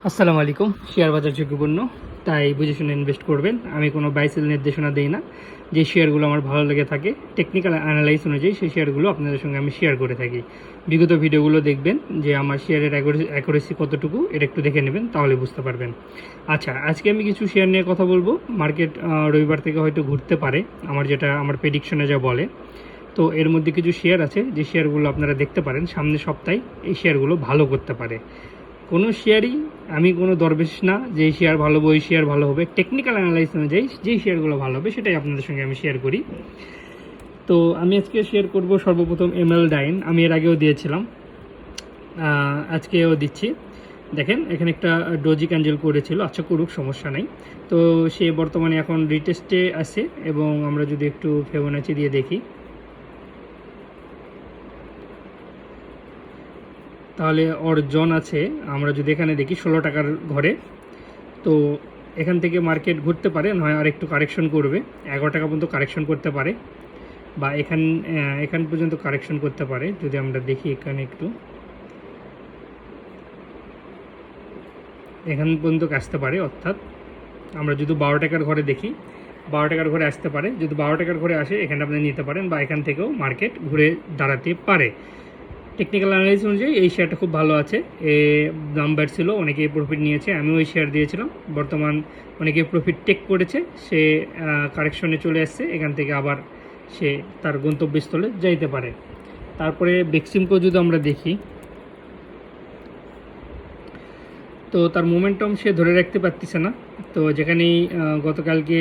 আসসালামু আলাইকুম। শেয়ার বাজার ঝুঁকিপূর্ণ, তাই বুঝে শুনে ইনভেস্ট করবেন। আমি কোনো বাই সেল নির্দেশনা দিই না। যে শেয়ারগুলো আমার ভালো লেগে থাকে টেকনিক্যাল অ্যানালাইস অনুযায়ী সেই শেয়ারগুলো আপনাদের সঙ্গে আমি শেয়ার করে থাকি। বিগত ভিডিওগুলো দেখবেন যে আমার শেয়ারের অ্যাকুরেসি কতটুকু, এটা একটু দেখে নেবেন, তাহলে বুঝতে পারবেন। আচ্ছা, আজকে আমি কিছু শেয়ার নিয়ে কথা বলবো। মার্কেট রবিবার থেকে হয়তো ঘুরতে পারে, আমার প্রেডিকশনে যা বলে। তো এর মধ্যে কিছু শেয়ার আছে যে শেয়ারগুলো আপনারা দেখতে পারেন সামনের সপ্তাহে এই শেয়ারগুলো ভালো করতে পারে। কোনো শেয়ারই আমি কোনো দরবেশ না যে এই শেয়ার ভালো হবে ওই শেয়ার ভালো হবে। টেকনিক্যাল অ্যানালাইস অনুযায়ী যেই শেয়ারগুলো ভালো হবে সেটাই আপনাদের সঙ্গে আমি শেয়ার করি। তো আমি আজকে শেয়ার করব সর্বপ্রথম এমএল ডাইন। আমি এর আগেও দিয়েছিলাম, আজকেও দিচ্ছি। দেখেন এখানে একটা ডোজি ক্যান্ডেল করেছিল, আচ্ছা করুক, সমস্যা নাই। তো সে বর্তমানে এখন রিটেস্টে আছে এবং আমরা যদি একটু ফিবোনাচি দিয়ে দেখি তাহলে ওর জন আছে। আমরা যদি এখানে দেখি 16 টাকার ঘরে, তো এখান থেকে মার্কেট ঘুরতে পারে, নয় আর একটু কারেকশন করবে, 11 টাকা পর্যন্ত কারেকশন করতে পারে, বা এখান পর্যন্ত কারেকশন করতে পারে। যদি আমরা দেখি এখানে একটু এখান পর্যন্ত আসতে পারে, অর্থাৎ আমরা যদি 12 টাকার ঘরে দেখি 12 টাকার ঘরে আসতে পারে। যদি 12 টাকার ঘরে আসে এখানে আপনি নিতে পারেন, বা এখান থেকেও মার্কেট ঘুরে দাঁড়াতে পারে। টেকনিক্যাল অ্যানালাইসিস অনুযায়ী এই শেয়ারটা খুব ভালো আছে। দাম বাড়ছিল, অনেকেই প্রফিট নিয়েছে, আমিও ওই শেয়ার দিয়েছিলাম। বর্তমান অনেকে প্রফিট টেক করেছে, সে কারেকশনে চলে আসছে, এখান থেকে আবার সে তার গন্তব্যস্থলে যাইতে পারে। তারপরে বেক্সিমকো যদি আমরা দেখি, তো তার মোমেন্টাম সে ধরে রাখতে পারতেছে না। তো যেখানেই গতকালকে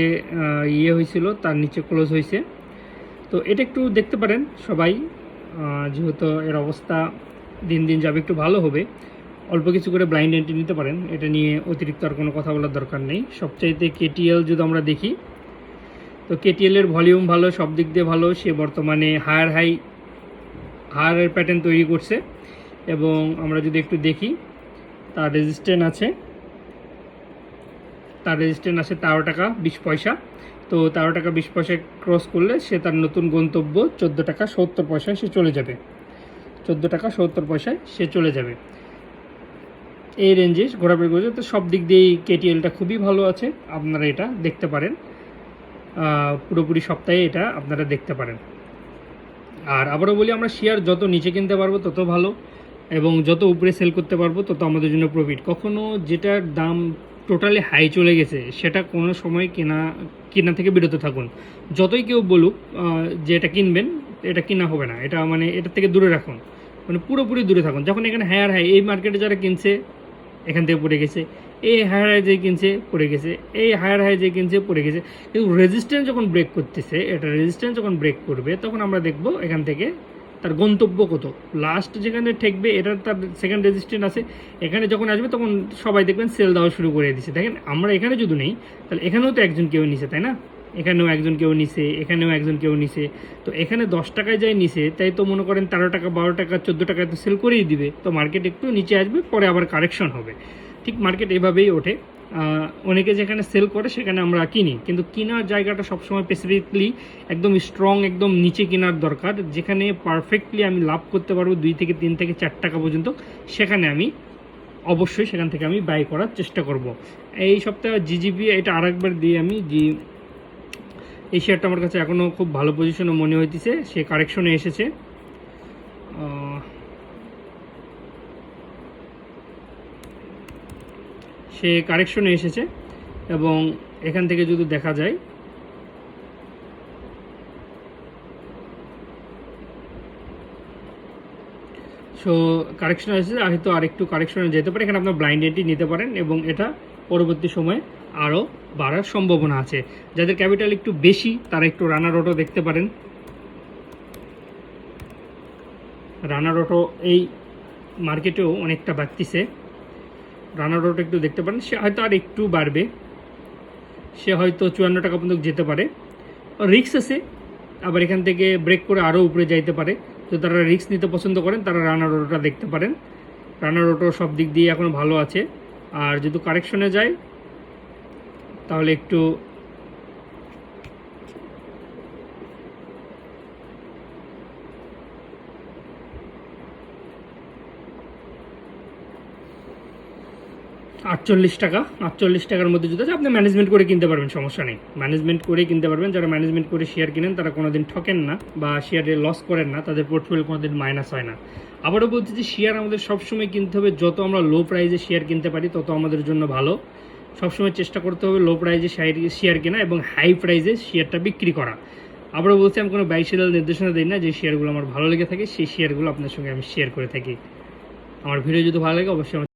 হয়েছিল তার নিচে ক্লোজ হয়েছে। তো এটা একটু দেখতে পারেন সবাই, যেহেতু এর অবস্থা দিন দিন যাবে, একটু ভালো হবে। অল্প কিছু করে ব্লাইন্ড এন্ট্রি নিতে পারেন, এটা নিয়ে অতিরিক্ত আর কোনো কথা বলার দরকার নেই। সবচাইতে কেটিএল যদি আমরা দেখি, তো কেটিএলের ভলিউম ভালো, সব দিক দিয়ে ভালো। সে বর্তমানে হায়ার প্যাটার্ন তৈরি করছে, এবং আমরা যদি একটু দেখি তার রেজিস্ট্যান্স আছে 13 টাকা 20 পয়সা। তো 13 টাকা 20 পয়সা ক্রস করলে সে তার নতুন গন্তব্য 14 টাকা 70 পয়সায় সে চলে যাবে। 14 টাকা 70 পয়সায় সে চলে যাবে। এই রেঞ্জে ঘোরাফেরা করছে। তো সব দিক দিয়েই কেটিএলটা খুবই ভালো আছে, আপনারা এটা দেখতে পারেন। পুরোপুরি সপ্তাহে এটা আপনারা দেখতে পারেন। আর আবারও বলি, আমরা শেয়ার যত নিচে কিনতে পারবো তত ভালো, এবং যত উপরে সেল করতে পারবো তত আমাদের জন্য প্রফিট। কখনও যেটার দাম টোটালি হাই চলে গেছে সেটা কোনো সময় কেনা থেকে বিরত থাকুন। যতই কেউ বলুক যে এটা কিনবেন, এটা কিনা হবে না, এটা মানে এটার থেকে দূরে রাখুন, মানে পুরোপুরি দূরে থাকুন। যখন এখানে হায়ার হাই, এই মার্কেটে যারা কিনছে এখান থেকে পড়ে গেছে, এই হায়ার হাই যে কিনছে পড়ে গেছে, এই হায়ার হাই যে কিনছে পড়ে গেছে। কিন্তু রেজিস্ট্যান্স যখন ব্রেক করতেছে, এটা রেজিস্ট্যান্স যখন ব্রেক করবে তখন আমরা দেখব এখান থেকে তার গন্তব্য কত, লাস্ট যেখানে ঠেকবে এটার তার সেকেন্ড রেজিস্ট্যান্স আছে। এখানে যখন আসবে তখন সবাই দেখবেন সেল দেওয়া শুরু করে দিচ্ছে। দেখেন আমরা এখানে যদি নেই, তাহলে এখানেও তো একজন কেউ নিছে, তাই না? এখানেও একজন কেউ নিছে, এখানেও একজন কেউ নিছে। তো এখানে 10 টাকায় যাই নিছে, তাই তো মনে করেন 13 টাকা 12 টাকা 14 টাকায় তো সেল করেই দিবে। তো মার্কেট একটু নিচে আসবে, পরে আবার কারেকশন হবে। ঠিক মার্কেট এভাবেই ওঠে। অনেকে যেখানে সেল করে সেখানে আমরা কিনি, কিন্তু কেনার জায়গাটা সবসময় স্পেসিফিকলি একদম স্ট্রং, একদম নিচে কেনার দরকার, যেখানে পারফেক্টলি আমি লাভ করতে পারবো 2 থেকে 3 থেকে 4 টাকা পর্যন্ত। সেখানে আমি অবশ্যই সেখান থেকে আমি বাই করার চেষ্টা করব। এই সপ্তাহে জিজিবি এটা আরেকবার দিয়ে আমি এই শেয়ারটা আমার কাছে এখনও খুব ভালো পজিশনে মনে হইতেছে। সে কারেকশনে এসেছে, এবং এখান থেকে যদি দেখা যায়, সো কারেকশন এসেছে, হয়তো আরেকটু কারেকশনে যেতে পারে। এখানে আপনার ব্লাইন্ড এন্ট্রি নিতে পারেন, এবং এটা পরবর্তী সময়ে আরও বাড়ার সম্ভাবনা আছে। যাদের ক্যাপিটাল একটু বেশি তারা একটু রানার অটো দেখতে পারেন। রানার অটো এই মার্কেটেও অনেকটা বাড়তিছে, রানার অটো একটু দেখতে পারেন। সে হয়তো আর একটু বাড়বে, সে হয়তো 54 টাকা পর্যন্ত যেতে পারে। রিস্ক আছে, আবার এখান থেকে ব্রেক করে আরও উপরে যাইতে পারে। তো তারা রিস্ক নিতে পছন্দ করেন, তারা রানার অটোটা দেখতে পারেন। রানার অটো সব দিক দিয়ে এখন ভালো আছে। আর যদি কারেকশনে যায় তাহলে একটু টাকা, 48 টাকার মধ্যে জুতো আছে। আপনি ম্যানেজমেন্ট করে কিনতে পারবেন, সমস্যা নেই, ম্যানেজমেন্ট করেই কিনতে পারবেন। যারা ম্যানেজমেন্ট করে শেয়ার কিনেন তারা কোনোদিন ঠকেন না বা শেয়ারে লস করেন না, তাদের পোর্টফোলিও কোনোদিন মাইনাস হয় না। আবারও বলছি যে শেয়ার আমাদের সবসময় কিনতে হবে, যত আমরা লো প্রাইসে শেয়ার কিনতে পারি তত আমাদের জন্য ভালো। সবসময় চেষ্টা করতে হবে লো প্রাইসে শেয়ার কেনা এবং হাই প্রাইসে শেয়ারটা বিক্রি করা। আবারও বলছি, আমি কোনো ব্যয়শীল নির্দেশনা দিই না, যে শেয়ারগুলো আমার ভালো লেগে থাকে সেই শেয়ারগুলো আপনার সঙ্গে আমি শেয়ার করে থাকি। আমার ভিডিও যদি ভালো লাগে অবশ্যই